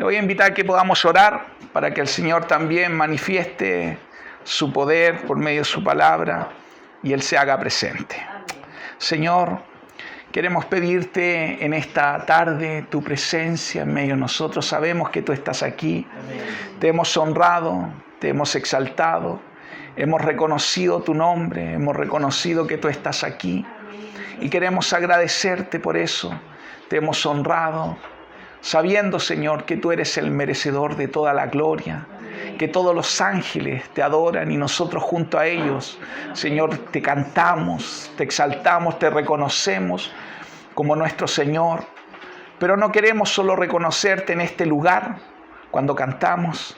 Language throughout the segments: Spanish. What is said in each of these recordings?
Le voy a invitar a que podamos orar para que el Señor también manifieste su poder por medio de su palabra y Él se haga presente. Señor, queremos pedirte en esta tarde tu presencia en medio de nosotros. Sabemos que tú estás aquí. Te hemos honrado, te hemos exaltado, hemos reconocido tu nombre, hemos reconocido que tú estás aquí y queremos agradecerte por eso. Te hemos honrado, sabiendo, Señor, que tú eres el merecedor de toda la gloria, que todos los ángeles te adoran y nosotros junto a ellos, Señor, te cantamos, te exaltamos, te reconocemos como nuestro Señor. Pero no queremos solo reconocerte en este lugar cuando cantamos,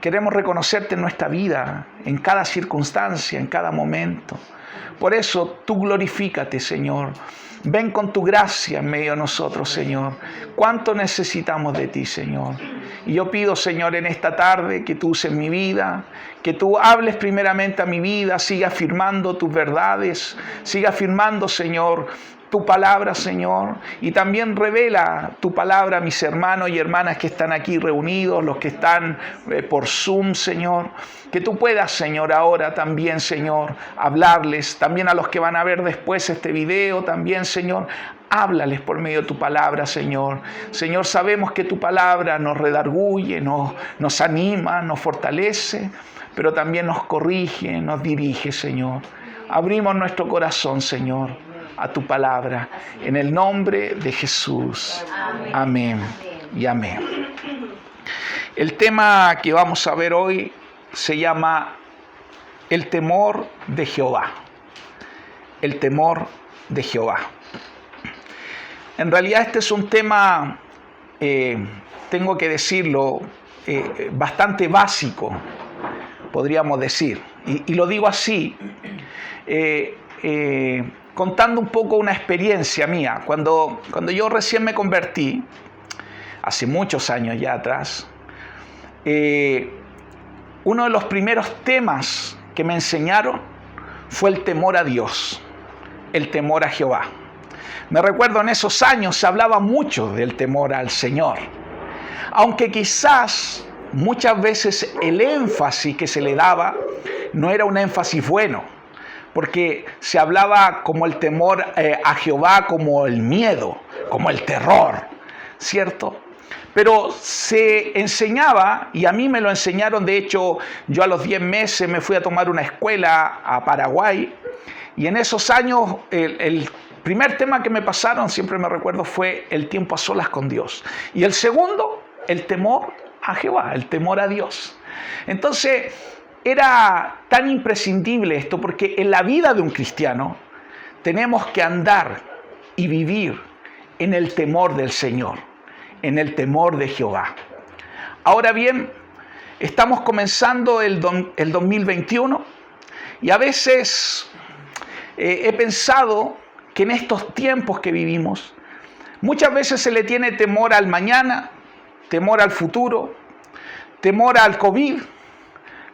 queremos reconocerte en nuestra vida, en cada circunstancia, en cada momento. Por eso tú glorifícate, Señor. Ven con tu gracia en medio de nosotros, Señor. ¿Cuánto necesitamos de ti, Señor? Y yo pido, Señor, en esta tarde que tú uses mi vida, que tú hables primeramente a mi vida, siga afirmando tus verdades, siga afirmando, Señor, tu palabra, Señor, y también revela tu palabra a mis hermanos y hermanas que están aquí reunidos, los que están por Zoom, Señor, que tú puedas, Señor, ahora también, Señor, hablarles, también a los que van a ver después este video, también, Señor, háblales por medio de tu palabra, Señor. Señor, sabemos que tu palabra nos redarguye, nos anima, nos fortalece, pero también nos corrige, nos dirige, Señor. Abrimos nuestro corazón, Señor, a tu palabra, en el nombre de Jesús. Amén y amén. El tema que vamos a ver hoy se llama el temor de Jehová. El temor de Jehová. En realidad este es un tema, tengo que decirlo, bastante básico, podríamos decir. Y lo digo así, contando un poco una experiencia mía. Cuando yo recién me convertí, hace muchos años ya atrás, uno de los primeros temas que me enseñaron fue el temor a Dios, el temor a Jehová. Me recuerdo en esos años se hablaba mucho del temor al Señor, aunque quizás muchas veces el énfasis que se le daba no era un énfasis bueno, porque se hablaba como el temor a Jehová, como el miedo, como el terror, ¿cierto? Pero se enseñaba, y a mí me lo enseñaron, de hecho, yo a los 10 meses me fui a tomar una escuela a Paraguay, y en esos años el primer tema que me pasaron, siempre me recuerdo, fue el tiempo a solas con Dios. Y el segundo, el temor a Jehová, el temor a Dios. Entonces, era tan imprescindible esto porque en la vida de un cristiano tenemos que andar y vivir en el temor del Señor, en el temor de Jehová. Ahora bien, estamos comenzando el 2021 y a veces he pensado que en estos tiempos que vivimos, muchas veces se le tiene temor al mañana, temor al futuro, temor al COVID,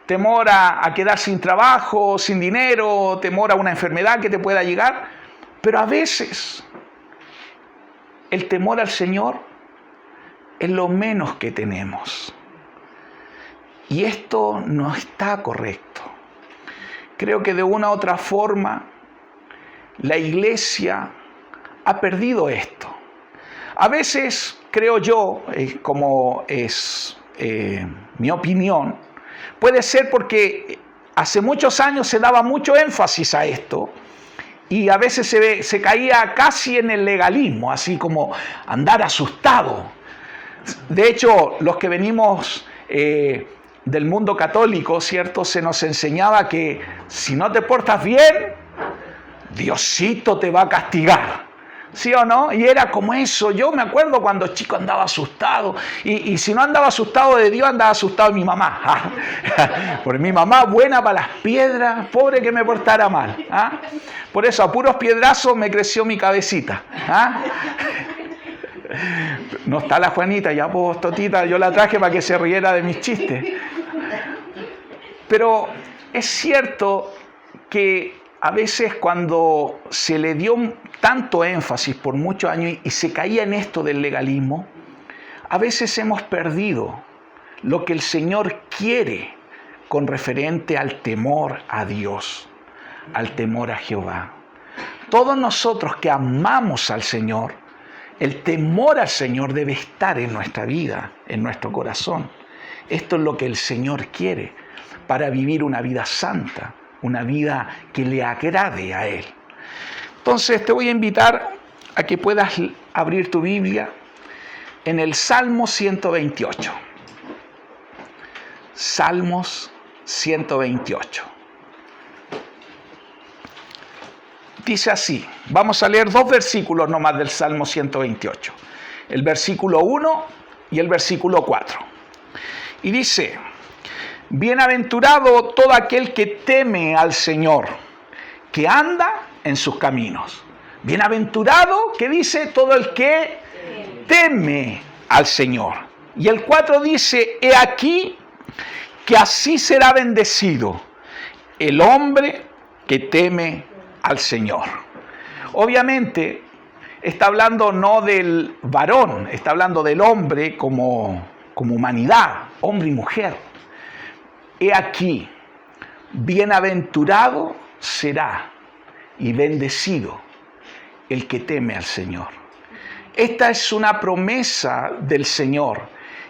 temor a quedar sin trabajo, sin dinero, temor a una enfermedad que te pueda llegar, pero a veces el temor al Señor es lo menos que tenemos. Y esto no está correcto. Creo que de una u otra forma la iglesia ha perdido esto. A veces, creo yo, como es mi opinión, puede ser porque hace muchos años se daba mucho énfasis a esto y a veces se caía casi en el legalismo, así como andar asustado. De hecho, los que venimos del mundo católico, ¿cierto? Se nos enseñaba que si no te portas bien, Diosito te va a castigar. ¿Sí o no? Y era como eso. Yo me acuerdo cuando chico andaba asustado. Y si no andaba asustado de Dios, andaba asustado de mi mamá. Porque mi mamá, buena para las piedras, pobre que me portara mal. Por eso, a puros piedrazos me creció mi cabecita. No está la Juanita, ya pues, Totita, yo la traje para que se riera de mis chistes. Pero es cierto que a veces cuando se le dio tanto énfasis por muchos años y se caía en esto del legalismo, a veces hemos perdido lo que el Señor quiere con referente al temor a Dios, al temor a Jehová. Todos nosotros que amamos al Señor, el temor al Señor debe estar en nuestra vida, en nuestro corazón. Esto es lo que el Señor quiere para vivir una vida santa, una vida que le agrade a Él. Entonces te voy a invitar a que puedas abrir tu Biblia en el Salmo 128. Salmos 128. Dice así, vamos a leer 2 versículos nomás del Salmo 128. El versículo 1 y el versículo 4. Y dice, bienaventurado todo aquel que teme al Señor, que anda en sus caminos. Bienaventurado, que dice, todo el que teme al Señor. Y el 4 dice, he aquí que así será bendecido el hombre que teme al Señor. Obviamente, está hablando no del varón, está hablando del hombre como humanidad, hombre y mujer. He aquí, bienaventurado será y bendecido el que teme al Señor. Esta es una promesa del Señor.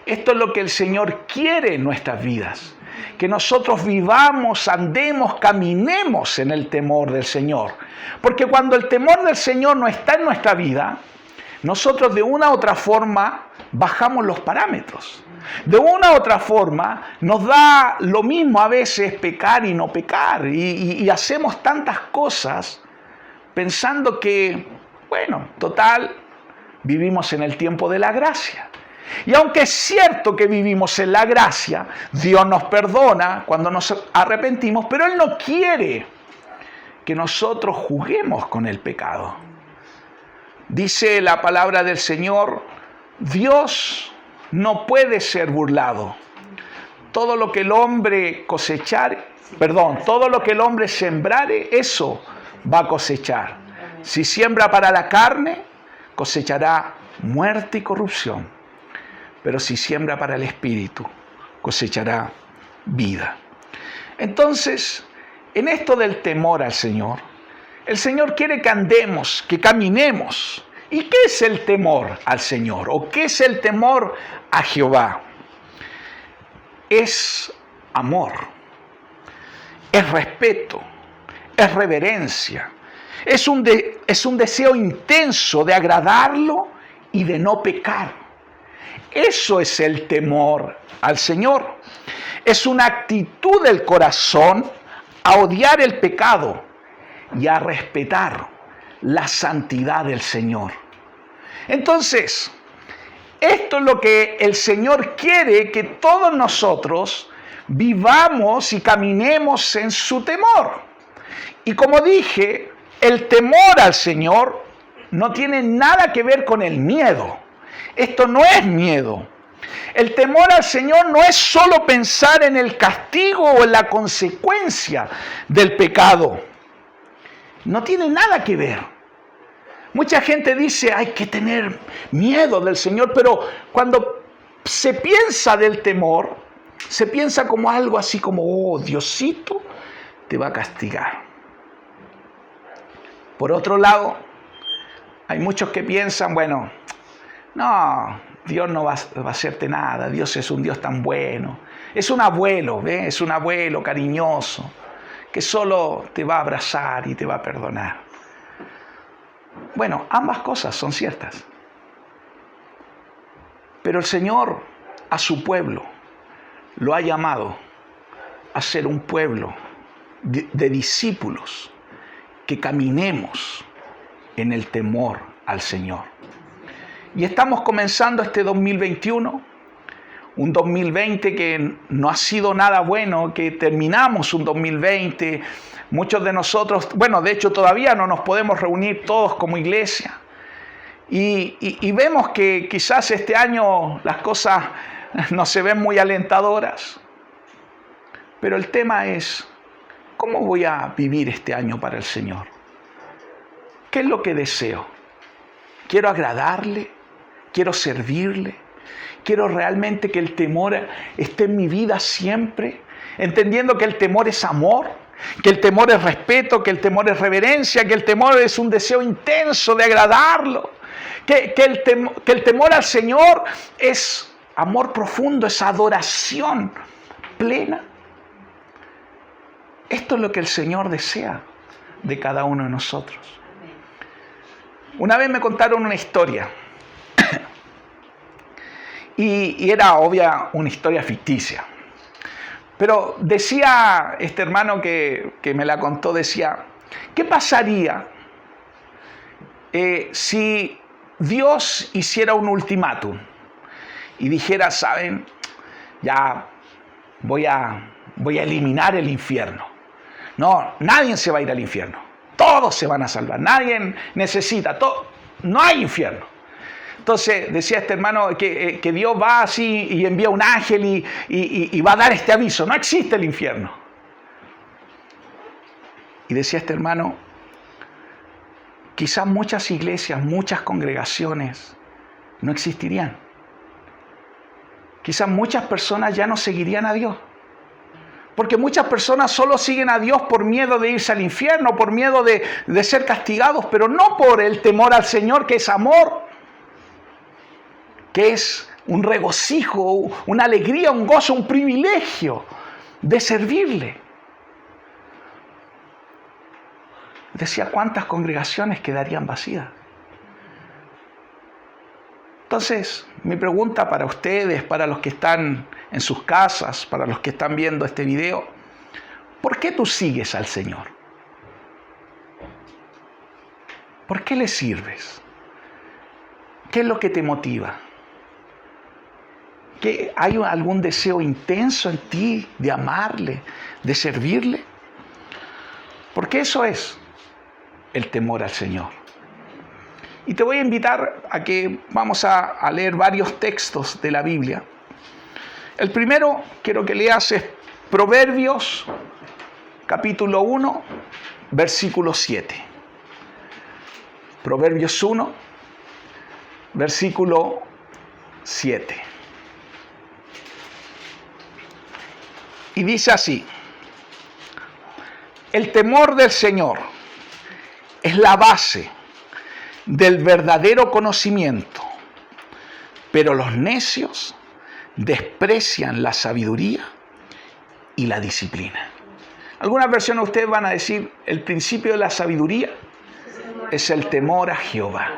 Esto es lo que el Señor quiere en nuestras vidas. Que nosotros vivamos, andemos, caminemos en el temor del Señor. Porque cuando el temor del Señor no está en nuestra vida, nosotros de una u otra forma bajamos los parámetros. De una u otra forma nos da lo mismo a veces pecar y no pecar. Y hacemos tantas cosas pensando que, bueno, total, vivimos en el tiempo de la gracia. Y aunque es cierto que vivimos en la gracia, Dios nos perdona cuando nos arrepentimos, pero Él no quiere que nosotros juguemos con el pecado. Dice la palabra del Señor, Dios no puede ser burlado. Todo lo que el hombre todo lo que el hombre sembrare, eso va a cosechar. Si siembra para la carne, cosechará muerte y corrupción. Pero si siembra para el Espíritu, cosechará vida. Entonces, en esto del temor al Señor, el Señor quiere que andemos, que caminemos. ¿Y qué es el temor al Señor? ¿O qué es el temor a Jehová? Es amor, es respeto, es reverencia, es un deseo intenso de agradarlo y de no pecar. Eso es el temor al Señor. Es una actitud del corazón a odiar el pecado y a respetar la santidad del Señor. Entonces, esto es lo que el Señor quiere que todos nosotros vivamos y caminemos en su temor. Y como dije, el temor al Señor no tiene nada que ver con el miedo. Esto no es miedo. El temor al Señor no es solo pensar en el castigo o en la consecuencia del pecado. No tiene nada que ver. Mucha gente dice, hay que tener miedo del Señor, pero cuando se piensa del temor, se piensa como algo así como, oh, Diosito te va a castigar. Por otro lado, hay muchos que piensan, bueno, no, Dios no va a hacerte nada, Dios es un Dios tan bueno. Es un abuelo, ¿ves? Es un abuelo cariñoso que solo te va a abrazar y te va a perdonar. Bueno, ambas cosas son ciertas. Pero el Señor a su pueblo lo ha llamado a ser un pueblo de discípulos que caminemos en el temor al Señor. Y estamos comenzando este 2021, un 2020 que no ha sido nada bueno, que terminamos un 2020. Muchos de nosotros, bueno, de hecho todavía no nos podemos reunir todos como iglesia. Y vemos que quizás este año las cosas no se ven muy alentadoras. Pero el tema es, ¿cómo voy a vivir este año para el Señor? ¿Qué es lo que deseo? ¿Quiero agradarle? ¿Quiero servirle? Quiero realmente que el temor esté en mi vida siempre, entendiendo que el temor es amor, que el temor es respeto, que el temor es reverencia, que el temor es un deseo intenso de agradarlo, que el temor al Señor es amor profundo, es adoración plena. Esto es lo que el Señor desea de cada uno de nosotros. Una vez me contaron una historia y era obvia una historia ficticia. Pero decía este hermano que me la contó, decía, ¿qué pasaría si Dios hiciera un ultimátum y dijera, saben, ya voy a eliminar el infierno? No, nadie se va a ir al infierno. Todos se van a salvar. Nadie necesita. No hay infierno. Entonces decía este hermano que Dios va así y envía un ángel y va a dar este aviso. No existe el infierno. Y decía este hermano, quizás muchas iglesias, muchas congregaciones no existirían. Quizás muchas personas ya no seguirían a Dios. Porque muchas personas solo siguen a Dios por miedo de irse al infierno, por miedo de ser castigados, pero no por el temor al Señor, que es amor, que es un regocijo, una alegría, un gozo, un privilegio de servirle. Decía, ¿cuántas congregaciones quedarían vacías? Entonces, mi pregunta para ustedes, para los que están en sus casas, para los que están viendo este video, ¿por qué tú sigues al Señor? ¿Por qué le sirves? ¿Qué es lo que te motiva? ¿Hay algún deseo intenso en ti de amarle, de servirle? Porque eso es el temor al Señor. Y te voy a invitar a que vamos a leer varios textos de la Biblia. El primero, quiero que leas, es Proverbios, capítulo 1, versículo 7. Proverbios 1, versículo 7. Y dice así: el temor del Señor es la base del verdadero conocimiento, pero los necios desprecian la sabiduría y la disciplina. Algunas versiones ustedes van a decir, el principio de la sabiduría es el temor a Jehová.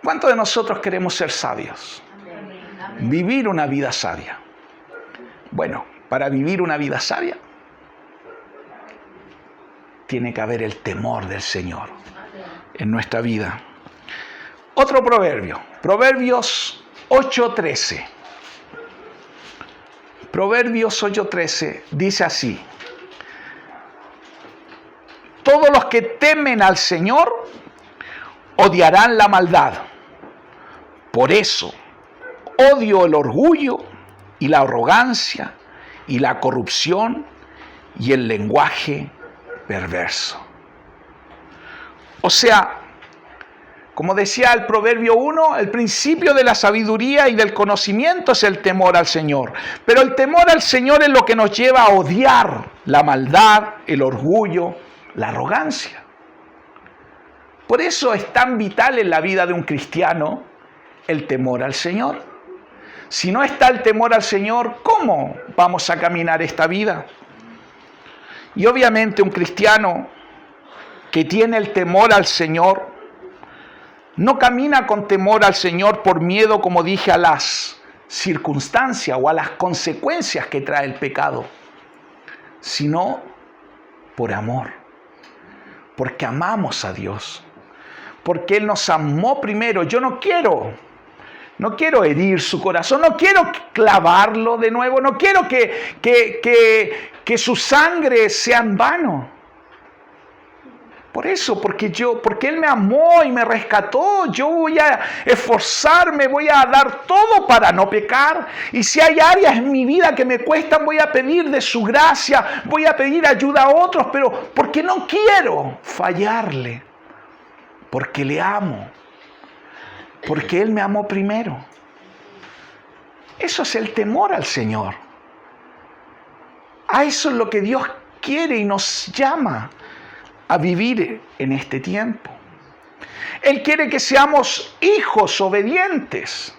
¿Cuántos de nosotros queremos ser sabios? Vivir una vida sabia. Bueno, para vivir una vida sabia tiene que haber el temor del Señor en nuestra vida. Otro proverbio, Proverbios 8:13. Proverbios 8:13 dice así: todos los que temen al Señor odiarán la maldad. Por eso odio el orgullo y la arrogancia y la corrupción y el lenguaje perverso. O sea, como decía el Proverbio 1, el principio de la sabiduría y del conocimiento es el temor al Señor. Pero el temor al Señor es lo que nos lleva a odiar la maldad, el orgullo, la arrogancia. Por eso es tan vital en la vida de un cristiano el temor al Señor. Si no está el temor al Señor, ¿cómo vamos a caminar esta vida? Y obviamente un cristiano que tiene el temor al Señor no camina con temor al Señor por miedo, como dije, a las circunstancias o a las consecuencias que trae el pecado, sino por amor, porque amamos a Dios, porque Él nos amó primero. Yo no quiero herir su corazón, no quiero clavarlo de nuevo, no quiero que su sangre sea en vano. Por eso, porque Él me amó y me rescató, yo voy a esforzarme, voy a dar todo para no pecar. Y si hay áreas en mi vida que me cuestan, voy a pedir de su gracia, voy a pedir ayuda a otros, pero porque no quiero fallarle, porque le amo, porque Él me amó primero. Eso es el temor al Señor. A eso es lo que Dios quiere y nos llama a vivir en este tiempo. Él quiere que seamos hijos obedientes,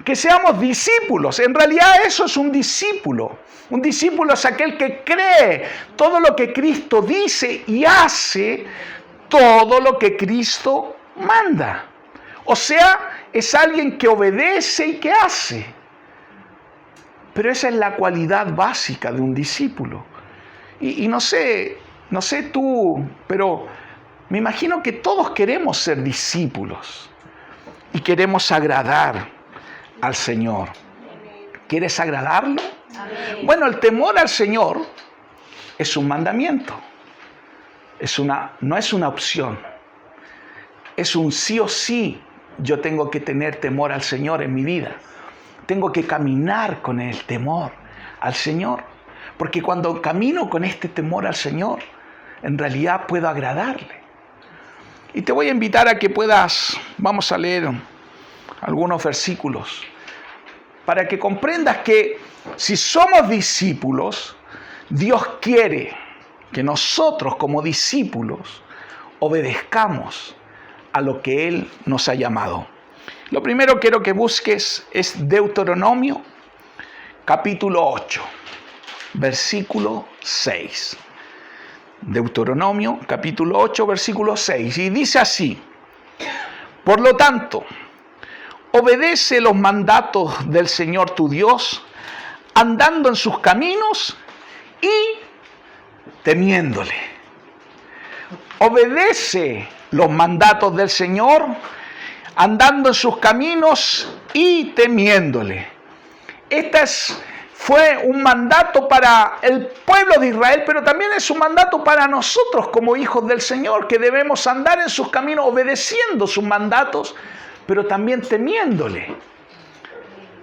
que seamos discípulos. En realidad eso es un discípulo. Un discípulo es aquel que cree todo lo que Cristo dice y hace todo lo que Cristo manda. O sea, es alguien que obedece y que hace. Pero esa es la cualidad básica de un discípulo. Y no sé tú, pero me imagino que todos queremos ser discípulos y queremos agradar al Señor. ¿Quieres agradarlo? Bueno, el temor al Señor es un mandamiento. No es una opción. Es un sí o sí. Yo tengo que tener temor al Señor en mi vida. Tengo que caminar con el temor al Señor. Porque cuando camino con este temor al Señor, en realidad puedo agradarle. Y te voy a invitar a que vamos a leer algunos versículos, para que comprendas que si somos discípulos, Dios quiere que nosotros como discípulos obedezcamos a lo que Él nos ha llamado. Lo primero que quiero que busques es Deuteronomio, capítulo 8, versículo 6. Deuteronomio, capítulo 8, versículo 6. Y dice así: por lo tanto, obedece los mandatos del Señor tu Dios, andando en sus caminos y temiéndole. Obedece los mandatos del Señor, andando en sus caminos y temiéndole. Fue un mandato para el pueblo de Israel, pero también es un mandato para nosotros como hijos del Señor, que debemos andar en sus caminos obedeciendo sus mandatos, pero también temiéndole.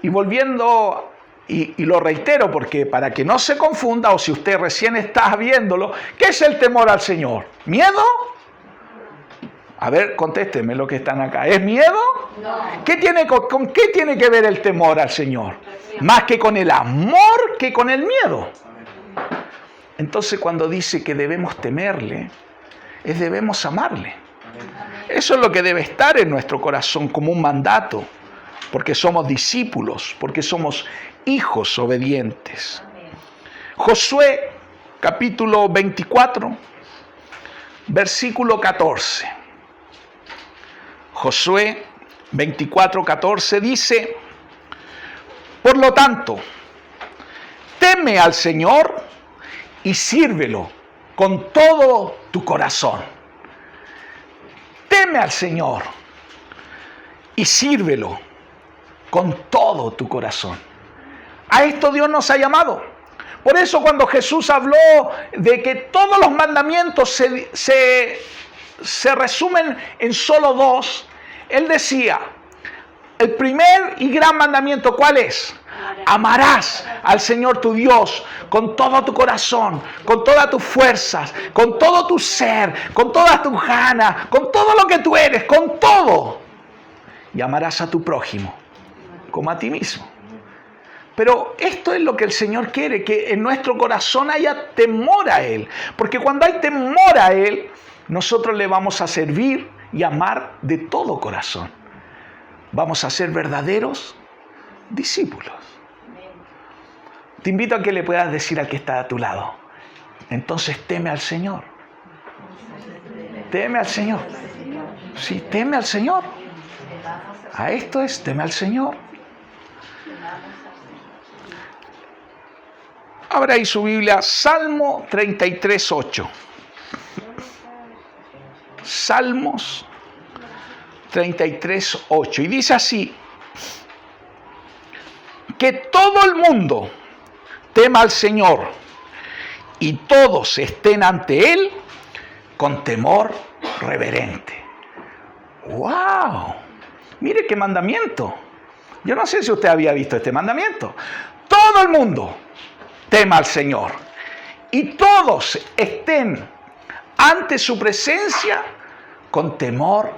Y volviendo, y lo reitero porque para que no se confunda, o si usted recién está viéndolo, ¿qué es el temor al Señor? ¿Miedo? A ver, contésteme lo que están acá. ¿Es miedo? No. ¿Con qué tiene que ver el temor al Señor? Más que con el amor que con el miedo. Entonces cuando dice que debemos temerle, debemos amarle. Eso es lo que debe estar en nuestro corazón como un mandato, porque somos discípulos, porque somos hijos obedientes. Josué, capítulo 24, versículo 14. Josué 24:14 dice: por lo tanto, teme al Señor y sírvelo con todo tu corazón. Teme al Señor y sírvelo con todo tu corazón. A esto Dios nos ha llamado. Por eso cuando Jesús habló de que todos los mandamientos se resumen en solo dos, Él decía, el primer y gran mandamiento, ¿cuál es? Amarás al Señor tu Dios con todo tu corazón, con todas tus fuerzas, con todo tu ser, con todas tus ganas, con todo lo que tú eres, con todo. Y amarás a tu prójimo como a ti mismo. Pero esto es lo que el Señor quiere, que en nuestro corazón haya temor a Él. Porque cuando hay temor a Él, nosotros le vamos a servir y amar de todo corazón. Vamos a ser verdaderos discípulos. Te invito a que le puedas decir al que está a tu lado: entonces teme al Señor. Teme al Señor. Sí, teme al Señor. A esto es, teme al Señor. Abra ahí su Biblia, Salmo 33:8. Salmos 33:8. Y dice así: que todo el mundo tema al Señor y todos estén ante Él con temor reverente. ¡Wow! Mire qué mandamiento. Yo no sé si usted había visto este mandamiento. Todo el mundo tema al Señor y todos estén ante su presencia con temor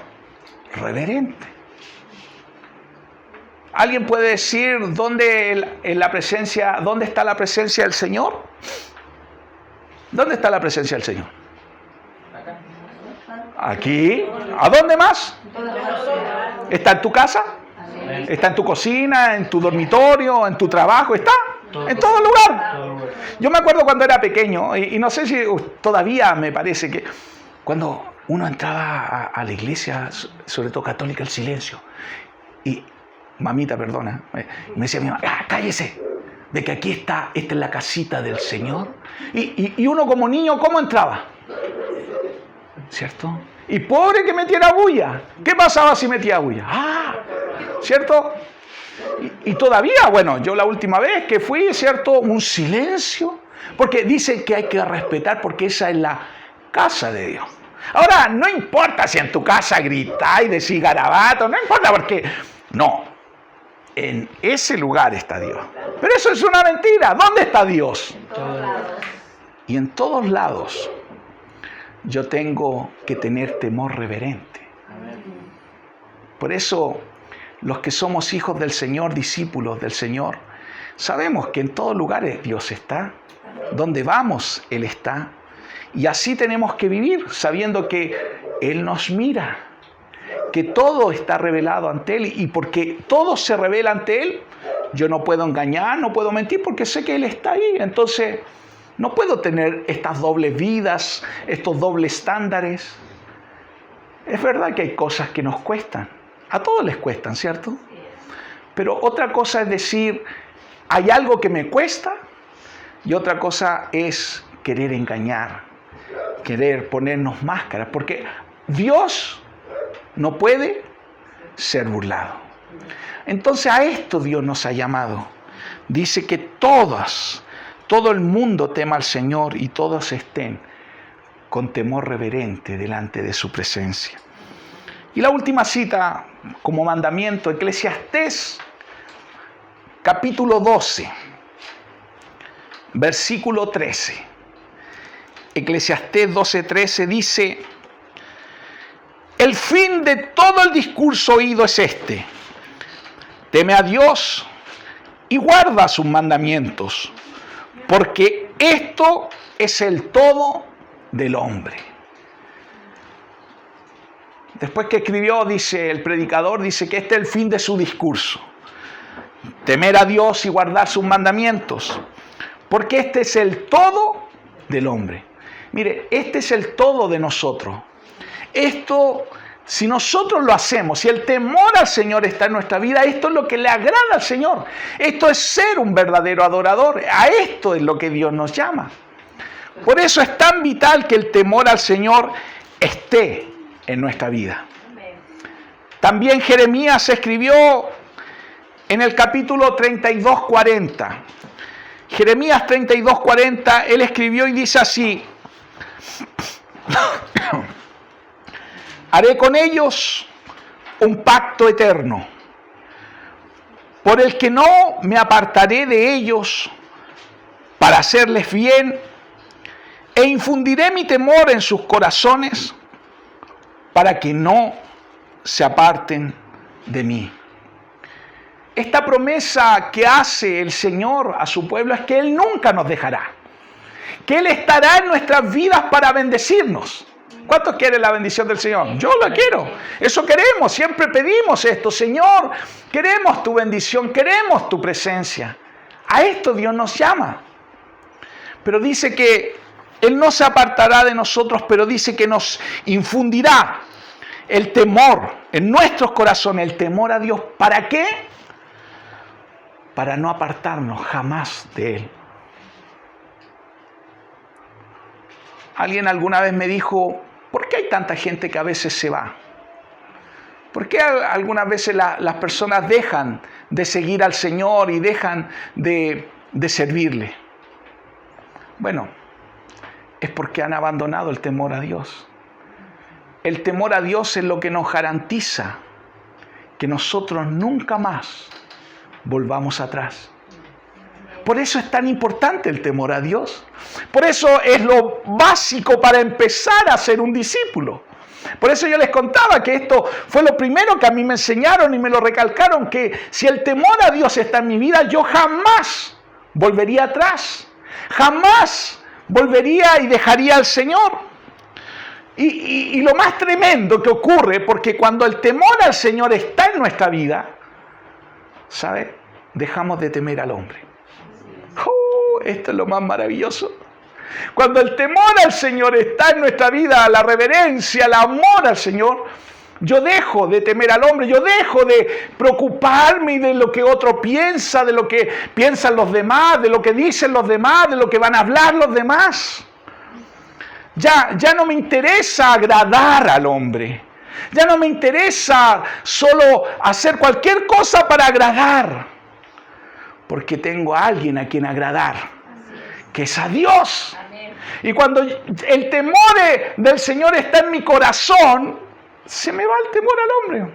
reverente. ¿Alguien puede decir dónde está la presencia del Señor? ¿Dónde está la presencia del Señor? Aquí. ¿A dónde más? ¿Está en tu casa? ¿Está en tu cocina? ¿En tu dormitorio? ¿En tu trabajo? ¿Está? En todo lugar. Yo me acuerdo cuando era pequeño, y no sé si todavía me parece que cuando uno entraba a la iglesia, sobre todo católica, el silencio. Y mamita, perdona, me decía mi mamá, cállese, de que aquí esta es la casita del Señor. Y uno como niño, ¿cómo entraba? ¿Cierto? Y pobre que metiera bulla. ¿Qué pasaba si metía bulla? ¿Cierto? Y todavía, bueno, yo la última vez que fui, ¿cierto? Un silencio. Porque dicen que hay que respetar porque esa es la casa de Dios. Ahora, no importa si en tu casa gritáis, decís garabatos, no importa porque... No, en ese lugar está Dios. Pero eso es una mentira. ¿Dónde está Dios? Y en todos lados yo tengo que tener temor reverente. Por eso, los que somos hijos del Señor, discípulos del Señor, sabemos que en todos lugares Dios está. Donde vamos, Él está. Y así tenemos que vivir, sabiendo que Él nos mira, que todo está revelado ante Él. Y porque todo se revela ante Él, yo no puedo engañar, no puedo mentir, porque sé que Él está ahí. Entonces, no puedo tener estas dobles vidas, estos dobles estándares. Es verdad que hay cosas que nos cuestan. A todos les cuestan, ¿cierto? Pero otra cosa es decir, hay algo que me cuesta, y otra cosa es querer engañar, querer ponernos máscaras, porque Dios no puede ser burlado. Entonces a esto Dios nos ha llamado. Dice que todo el mundo tema al Señor y todos estén con temor reverente delante de su presencia. Y la última cita como mandamiento, Eclesiastés, capítulo 12, versículo 13. Eclesiastés 12:13 dice: el fin de todo el discurso oído es este: teme a Dios y guarda sus mandamientos, porque esto es el todo del hombre. Después que escribió, dice el predicador, dice que este es el fin de su discurso: temer a Dios y guardar sus mandamientos, porque este es el todo del hombre. Mire, este es el todo de nosotros. Esto, si nosotros lo hacemos, si el temor al Señor está en nuestra vida, esto es lo que le agrada al Señor. Esto es ser un verdadero adorador. A esto es lo que Dios nos llama. Por eso es tan vital que el temor al Señor esté en nuestra vida. También Jeremías escribió en el capítulo 32:40. Jeremías 32:40, él escribió y dice así: haré con ellos un pacto eterno, por el que no me apartaré de ellos, para hacerles bien, e infundiré mi temor en sus corazones, para que no se aparten de mí. Esta promesa que hace el Señor a su pueblo es que Él nunca nos dejará, que Él estará en nuestras vidas para bendecirnos. ¿Cuántos quieren la bendición del Señor? Yo la quiero. Eso queremos, siempre pedimos esto. Señor, queremos tu bendición, queremos tu presencia. A esto Dios nos llama. Pero dice que Él no se apartará de nosotros, pero dice que nos infundirá el temor en nuestros corazones, el temor a Dios. ¿Para qué? Para no apartarnos jamás de Él. Alguien alguna vez me dijo: ¿por qué hay tanta gente que a veces se va? ¿Por qué algunas veces las personas dejan de seguir al Señor y dejan de servirle? Bueno, es porque han abandonado el temor a Dios. El temor a Dios es lo que nos garantiza que nosotros nunca más volvamos atrás. Por eso es tan importante el temor a Dios. Por eso es lo básico para empezar a ser un discípulo. Por eso yo les contaba que esto fue lo primero que a mí me enseñaron y me lo recalcaron, que si el temor a Dios está en mi vida, yo jamás volvería atrás. Jamás volvería y dejaría al Señor. Y lo más tremendo que ocurre, porque cuando el temor al Señor está en nuestra vida, ¿sabe? Dejamos de temer al hombre. Esto es lo más maravilloso. Cuando el temor al Señor está en nuestra vida, la reverencia, el amor al Señor, yo dejo de temer al hombre, yo dejo de preocuparme de lo que otro piensa, de lo que piensan los demás, de lo que dicen los demás, de lo que van a hablar los demás. Ya no me interesa agradar al hombre. Ya no me interesa solo hacer cualquier cosa para agradar. Porque tengo a alguien a quien agradar, que es a Dios. Y cuando el temor del Señor está en mi corazón, se me va el temor al hombre.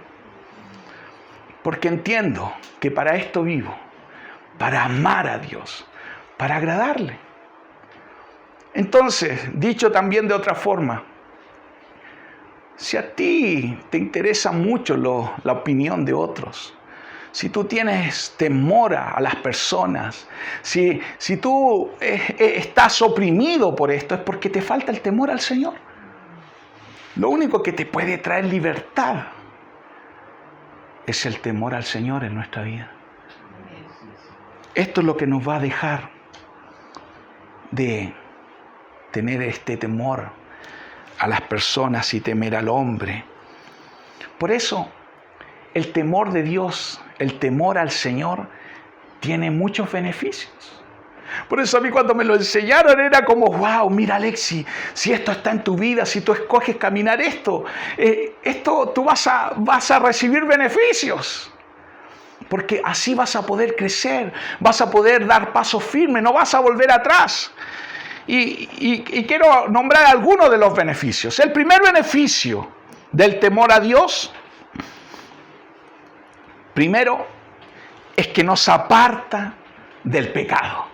Porque entiendo que para esto vivo, para amar a Dios, para agradarle. Entonces, dicho también de otra forma, si a ti te interesa mucho la opinión de otros, si tú tienes temor a las personas, si tú estás oprimido por esto, es porque te falta el temor al Señor. Lo único que te puede traer libertad es el temor al Señor en nuestra vida. Esto es lo que nos va a dejar de tener este temor a las personas y temer al hombre. Por eso, el temor de Dios, el temor al Señor, tiene muchos beneficios. Por eso a mí cuando me lo enseñaron era como, wow, mira Alexi, si esto está en tu vida, si tú escoges caminar esto tú vas a recibir beneficios. Porque así vas a poder crecer, vas a poder dar pasos firmes, no vas a volver atrás. Y quiero nombrar algunos de los beneficios. El primer beneficio del temor a Dios, primero, es que nos aparta del pecado.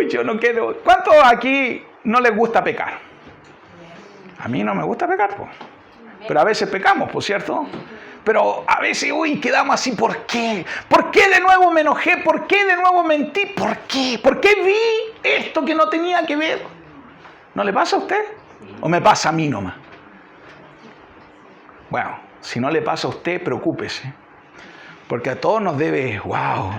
Yo no quiero. ¿Cuántos aquí no les gusta pecar? A mí no me gusta pecar, pues. Pero a veces pecamos, por cierto. Pero a veces, quedamos así, ¿por qué? ¿Por qué de nuevo me enojé? ¿Por qué de nuevo mentí? ¿Por qué? ¿Por qué vi esto que no tenía que ver? ¿No le pasa a usted? ¿O me pasa a mí nomás? Bueno, si no le pasa a usted, preocúpese. Porque a todos nos debe,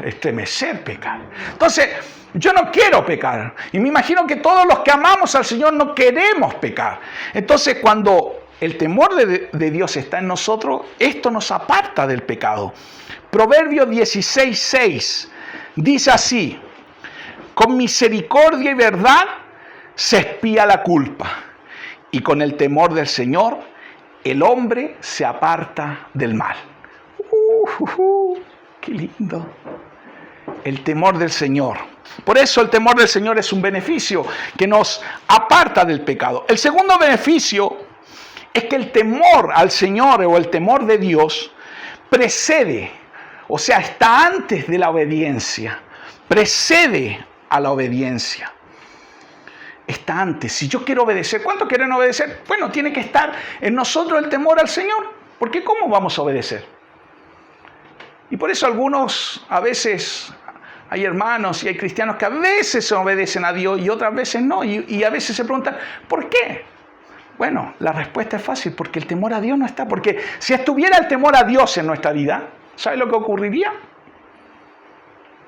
estremecer pecar. Entonces, yo no quiero pecar. Y me imagino que todos los que amamos al Señor no queremos pecar. Entonces, cuando el temor de Dios está en nosotros, esto nos aparta del pecado. Proverbios 16:6 dice así: con misericordia y verdad se expía la culpa, y con el temor del Señor el hombre se aparta del mal. ¡Qué lindo! El temor del Señor. Por eso el temor del Señor es un beneficio que nos aparta del pecado. El segundo beneficio es que el temor al Señor o el temor de Dios precede, o sea, está antes de la obediencia, precede a la obediencia. Está antes. Si yo quiero obedecer, ¿cuántos quieren obedecer? Bueno, tiene que estar en nosotros el temor al Señor, porque ¿cómo vamos a obedecer? Y por eso algunos, a veces, hay hermanos y hay cristianos que a veces obedecen a Dios y otras veces no, y a veces se preguntan, ¿por qué? Bueno, la respuesta es fácil, porque el temor a Dios no está. Porque si estuviera el temor a Dios en nuestra vida, ¿sabe lo que ocurriría?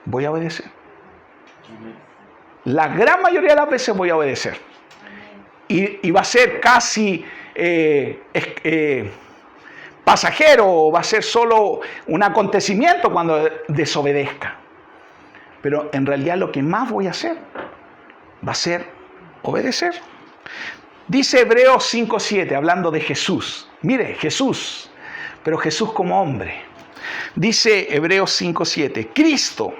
Voy a obedecer. La gran mayoría de las veces voy a obedecer. Y va a ser casi pasajero, o va a ser solo un acontecimiento cuando desobedezca. Pero en realidad lo que más voy a hacer va a ser obedecer. Dice Hebreos 5:7, hablando de Jesús. Mire, Jesús, pero Jesús como hombre. Dice Hebreos 5:7, Cristo,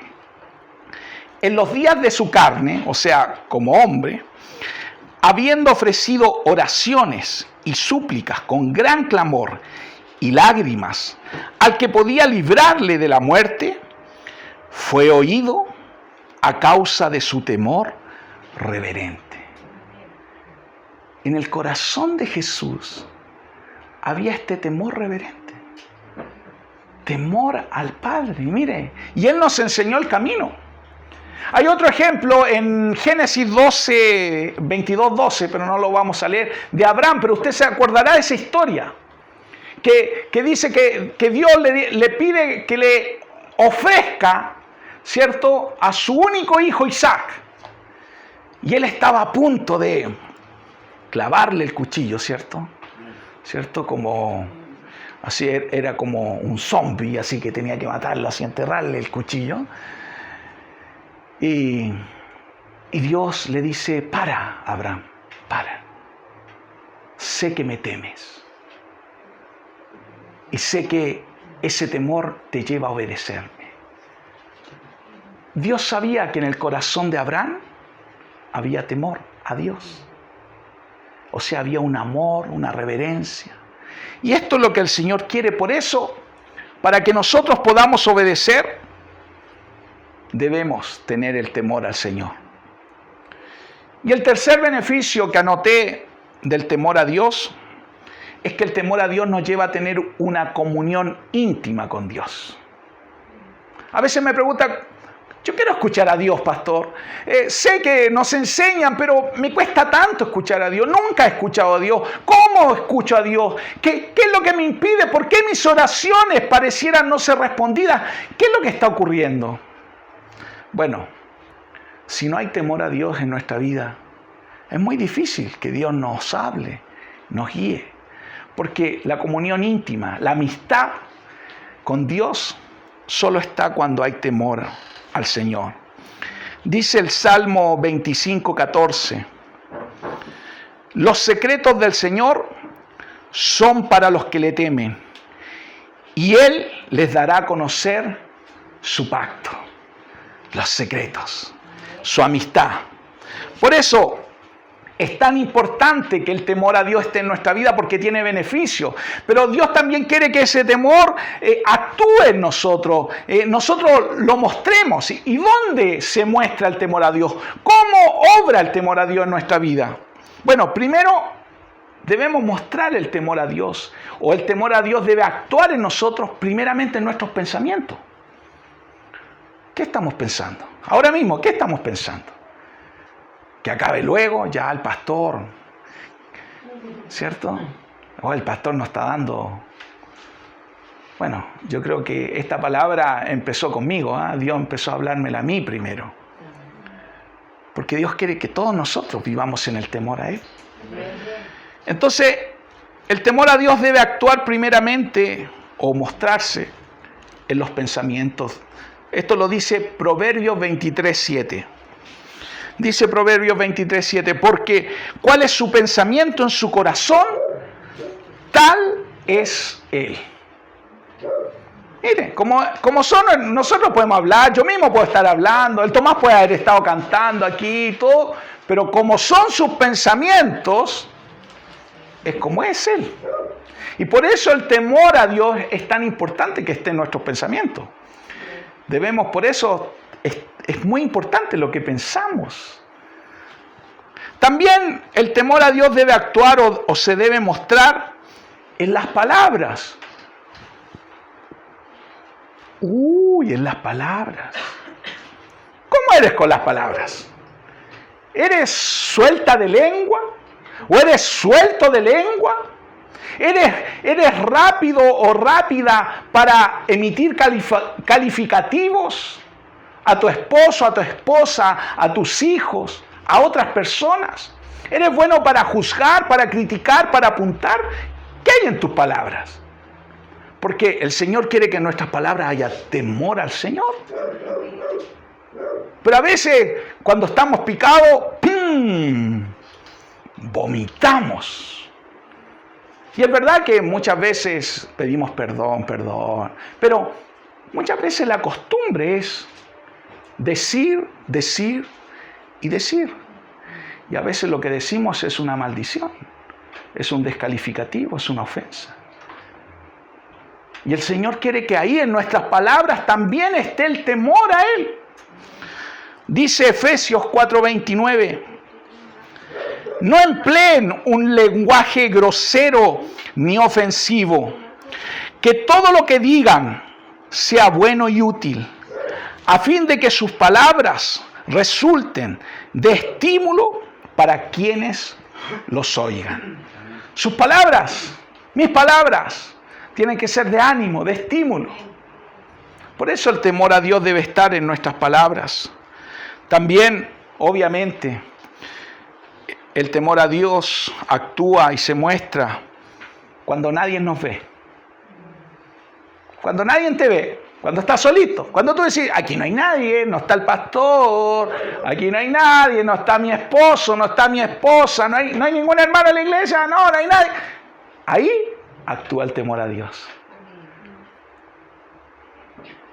en los días de su carne, o sea, como hombre, habiendo ofrecido oraciones y súplicas con gran clamor y lágrimas al que podía librarle de la muerte, fue oído a causa de su temor reverente. en el corazón de Jesús había este temor reverente. Temor al Padre. Y mire, y Él nos enseñó el camino. Hay otro ejemplo en Génesis 12, 22, 12, pero no lo vamos a leer, de Abraham, pero usted se acordará de esa historia, que dice que Dios le pide que le ofrezca, ¿cierto?, a su único hijo Isaac. Y él estaba a punto de clavarle el cuchillo, ¿cierto? Como, así era como un zombie, así que tenía que matarlo, así enterrarle el cuchillo. Y Dios le dice, para, Abraham, para. Sé que me temes. Y sé que ese temor te lleva a obedecerme. Dios sabía que en el corazón de Abraham había temor a Dios. O sea, había un amor, una reverencia. Y esto es lo que el Señor quiere. Por eso, para que nosotros podamos obedecer, debemos tener el temor al Señor. Y el tercer beneficio que anoté del temor a Dios es que el temor a Dios nos lleva a tener una comunión íntima con Dios. A veces me preguntan, yo quiero escuchar a Dios, pastor. Sé que nos enseñan, pero me cuesta tanto escuchar a Dios. Nunca he escuchado a Dios. ¿Cómo escucho a Dios? ¿Qué es lo que me impide? ¿Por qué mis oraciones parecieran no ser respondidas? ¿Qué es lo que está ocurriendo? Bueno, si no hay temor a Dios en nuestra vida, es muy difícil que Dios nos hable, nos guíe. Porque la comunión íntima, la amistad con Dios, solo está cuando hay temor al Señor. Dice el Salmo 25:14, los secretos del Señor son para los que le temen, y Él les dará a conocer su pacto, los secretos, su amistad. Por eso es tan importante que el temor a Dios esté en nuestra vida, porque tiene beneficio. Pero Dios también quiere que ese temor actúe en nosotros. Nosotros lo mostremos. ¿Y dónde se muestra el temor a Dios? ¿Cómo obra el temor a Dios en nuestra vida? Bueno, primero debemos mostrar el temor a Dios. O el temor a Dios debe actuar en nosotros primeramente en nuestros pensamientos. ¿Qué estamos pensando? Ahora mismo, ¿qué estamos pensando? Que acabe luego, ya el pastor, ¿cierto? O el pastor nos está dando. Bueno, yo creo que esta palabra empezó conmigo, ¿eh? Dios empezó a hablármela a mí primero. Porque Dios quiere que todos nosotros vivamos en el temor a Él. Entonces, el temor a Dios debe actuar primeramente o mostrarse en los pensamientos. Esto lo dice Proverbios 23:7. Dice Proverbios 23:7, porque ¿cuál es su pensamiento en su corazón? Tal es Él. Mire, como son, nosotros podemos hablar, yo mismo puedo estar hablando, el Tomás puede haber estado cantando aquí y todo, pero como son sus pensamientos, es como es Él. Y por eso el temor a Dios es tan importante que esté en nuestros pensamientos. Debemos, por eso, es muy importante lo que pensamos. También el temor a Dios debe actuar o se debe mostrar en las palabras. En las palabras. ¿Cómo eres con las palabras? ¿Eres suelta de lengua? ¿O eres suelto de lengua? ¿Eres rápido o rápida para emitir calificativos a tu esposo, a tu esposa, a tus hijos, a otras personas? ¿Eres bueno para juzgar, para criticar, para apuntar? ¿Qué hay en tus palabras? Porque el Señor quiere que en nuestras palabras haya temor al Señor. Pero a veces, cuando estamos picados, vomitamos. Y es verdad que muchas veces pedimos perdón, pero muchas veces la costumbre es decir y decir. Y a veces lo que decimos es una maldición, es un descalificativo, es una ofensa. Y el Señor quiere que ahí en nuestras palabras también esté el temor a Él. Dice Efesios 4:29, No empleen un lenguaje grosero ni ofensivo. Que todo lo que digan sea bueno y útil, a fin de que sus palabras resulten de estímulo para quienes los oigan. Sus palabras, mis palabras, tienen que ser de ánimo, de estímulo. Por eso el temor a Dios debe estar en nuestras palabras. También, obviamente, el temor a Dios actúa y se muestra cuando nadie nos ve. Cuando nadie te ve, cuando estás solito, cuando tú decís, aquí no hay nadie, no está el pastor, aquí no hay nadie, no está mi esposo, no está mi esposa, no hay ningún hermano en la iglesia, no hay nadie. Ahí actúa el temor a Dios.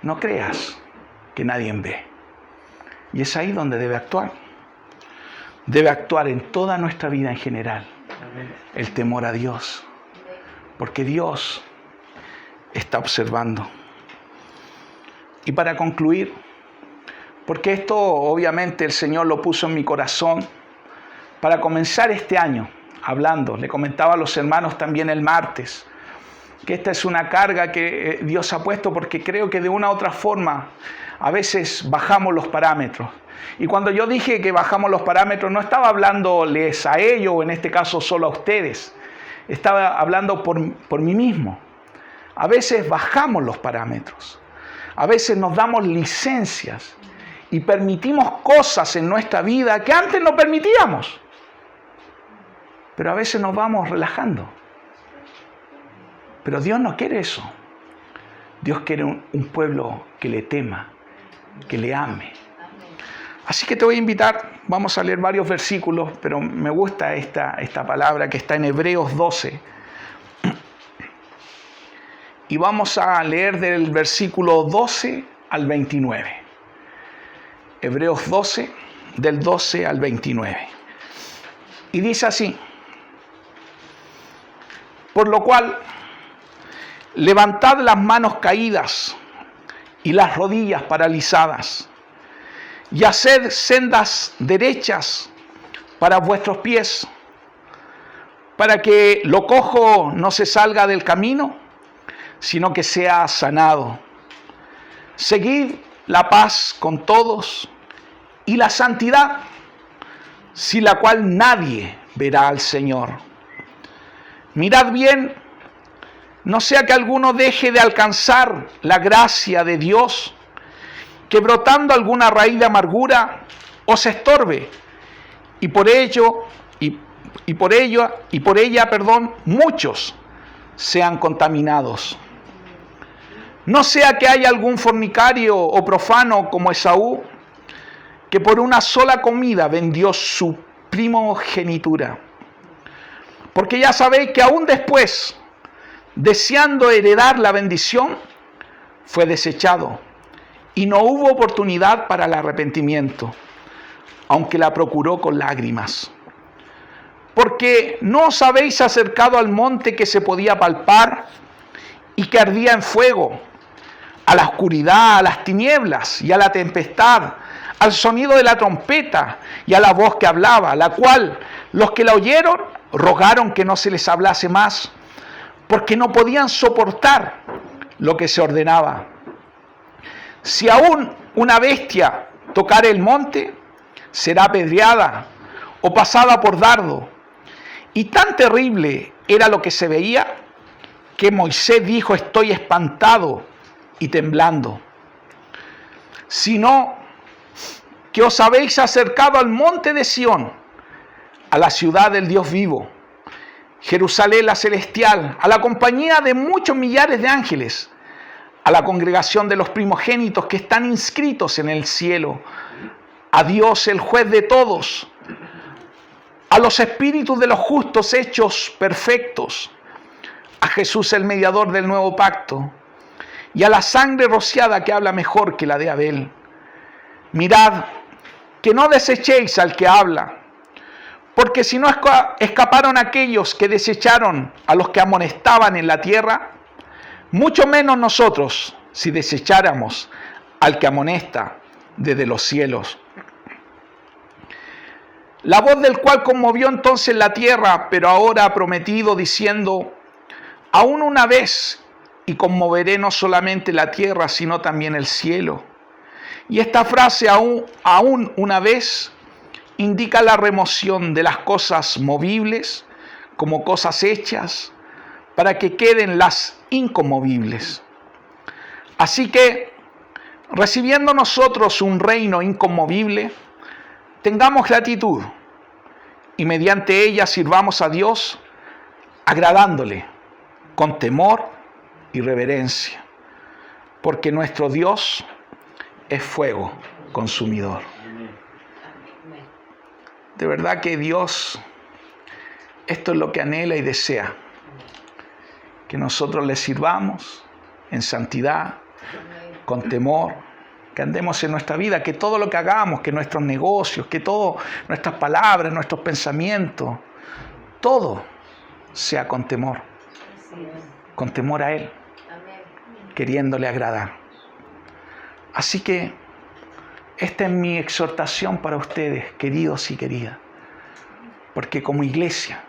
No creas que nadie ve. Y es ahí donde debe actuar. Debe actuar en toda nuestra vida en general. El temor a Dios. Porque Dios está observando. Y para concluir, porque esto obviamente el Señor lo puso en mi corazón para comenzar este año hablando. Le comentaba a los hermanos también el martes que esta es una carga que Dios ha puesto porque creo que de una u otra forma a veces bajamos los parámetros. Y cuando yo dije que bajamos los parámetros no estaba hablándoles a ellos o en este caso solo a ustedes. Estaba hablando por mí mismo. A veces bajamos los parámetros. A veces nos damos licencias y permitimos cosas en nuestra vida que antes no permitíamos. Pero a veces nos vamos relajando. Pero Dios no quiere eso. Dios quiere un pueblo que le tema, que le ame. Así que te voy a invitar, vamos a leer varios versículos, pero me gusta esta palabra que está en Hebreos 12. Y vamos a leer del versículo 12 al 29. Hebreos 12, del 12 al 29. Y dice así: por lo cual, levantad las manos caídas y las rodillas paralizadas, y haced sendas derechas para vuestros pies, para que lo cojo no se salga del camino, sino que sea sanado. Seguid la paz con todos y la santidad, sin la cual nadie verá al Señor. Mirad bien, no sea que alguno deje de alcanzar la gracia de Dios, que brotando alguna raíz de amargura os estorbe, y por ella, muchos sean contaminados. No sea que haya algún fornicario o profano como Esaú, que por una sola comida vendió su primogenitura. Porque ya sabéis que aún después, deseando heredar la bendición, fue desechado, y no hubo oportunidad para el arrepentimiento, aunque la procuró con lágrimas. Porque no os habéis acercado al monte que se podía palpar y que ardía en fuego, a la oscuridad, a las tinieblas y a la tempestad, al sonido de la trompeta y a la voz que hablaba, la cual los que la oyeron rogaron que no se les hablase más, porque no podían soportar lo que se ordenaba. Si aún una bestia tocare el monte, será apedreada o pasada por dardo. Y tan terrible era lo que se veía, que Moisés dijo: estoy espantado y temblando. Sino que os habéis acercado al monte de Sión, a la ciudad del Dios vivo, Jerusalén la celestial, a la compañía de muchos millares de ángeles, a la congregación de los primogénitos que están inscritos en el cielo, a Dios el juez de todos, a los espíritus de los justos hechos perfectos, a Jesús el mediador del nuevo pacto, y a la sangre rociada que habla mejor que la de Abel. Mirad, que no desechéis al que habla, porque si no escaparon aquellos que desecharon a los que amonestaban en la tierra, mucho menos nosotros si desecháramos al que amonesta desde los cielos. La voz del cual conmovió entonces la tierra, pero ahora ha prometido diciendo, aún una vez, y conmoveré no solamente la tierra, sino también el cielo. Y esta frase, aún una vez, indica la remoción de las cosas movibles como cosas hechas, para que queden las inconmovibles. Así que, recibiendo nosotros un reino inconmovible, tengamos gratitud y mediante ella sirvamos a Dios agradándole con temor y reverencia, porque nuestro Dios es fuego consumidor. De verdad que Dios, esto es lo que anhela y desea, que nosotros le sirvamos en santidad, con temor, que andemos en nuestra vida, que todo lo que hagamos, que nuestros negocios, que todo, nuestras palabras, nuestros pensamientos, todo sea con temor a Él, queriéndole agradar. Así que esta es mi exhortación para ustedes, queridos y queridas, porque como iglesia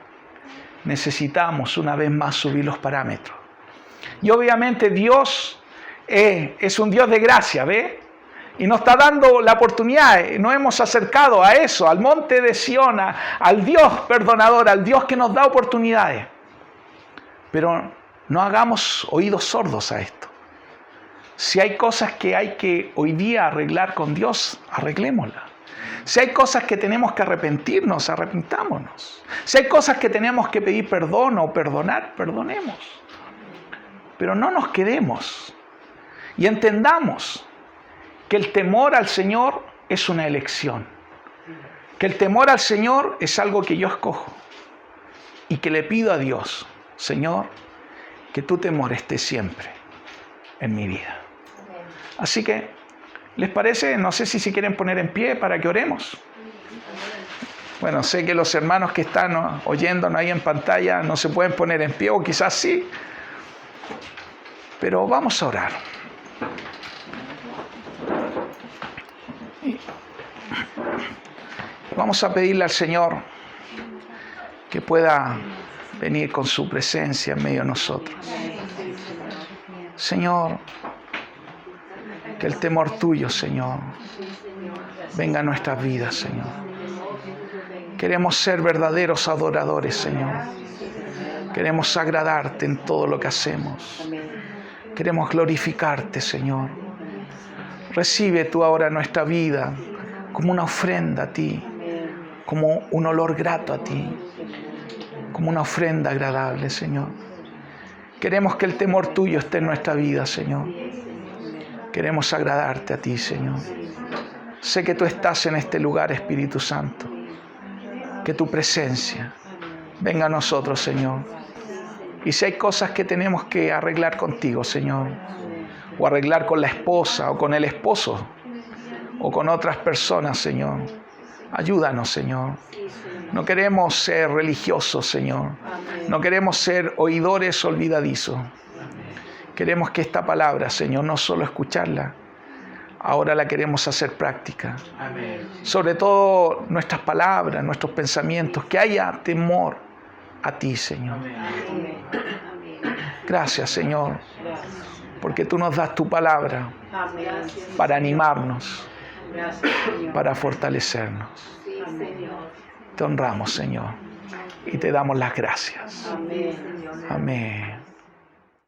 necesitamos una vez más subir los parámetros. Y obviamente Dios es un Dios de gracia, ¿ve? Y nos está dando la oportunidad, nos hemos acercado a eso, al monte de Sión, al Dios perdonador, al Dios que nos da oportunidades. Pero no hagamos oídos sordos a esto. Si hay cosas que hay que hoy día arreglar con Dios, arreglémoslas. Si hay cosas que tenemos que arrepentirnos, arrepintámonos. Si hay cosas que tenemos que pedir perdón o perdonar, perdonemos. Pero no nos quedemos y entendamos que el temor al Señor es una elección. Que el temor al Señor es algo que yo escojo. Y que le pido a Dios, Señor, que tu temor esté siempre en mi vida. Así que, ¿les parece? No sé si quieren poner en pie para que oremos. Bueno, sé que los hermanos que están oyéndonos ahí en pantalla no se pueden poner en pie, o quizás sí. Pero vamos a orar. Vamos a pedirle al Señor que pueda venir con su presencia en medio de nosotros. Señor, que el temor tuyo, Señor, venga a nuestras vidas, Señor. Queremos ser verdaderos adoradores, Señor. Queremos agradarte en todo lo que hacemos. Queremos glorificarte, Señor. Recibe tú ahora nuestra vida como una ofrenda a ti, como un olor grato a ti, como una ofrenda agradable, Señor. Queremos que el temor tuyo esté en nuestra vida, Señor. Queremos agradarte a ti, Señor. Sé que tú estás en este lugar, Espíritu Santo. Que tu presencia venga a nosotros, Señor. Y si hay cosas que tenemos que arreglar contigo, Señor, o arreglar con la esposa, o con el esposo, o con otras personas, Señor, ayúdanos, Señor. No queremos ser religiosos, Señor. No queremos ser oidores olvidadizos. Queremos que esta palabra, Señor, no solo escucharla, ahora la queremos hacer práctica. Sobre todo nuestras palabras, nuestros pensamientos, que haya temor a ti, Señor. Gracias, Señor, porque tú nos das tu palabra para animarnos, para fortalecernos. Te honramos, Señor, y te damos las gracias. Amén.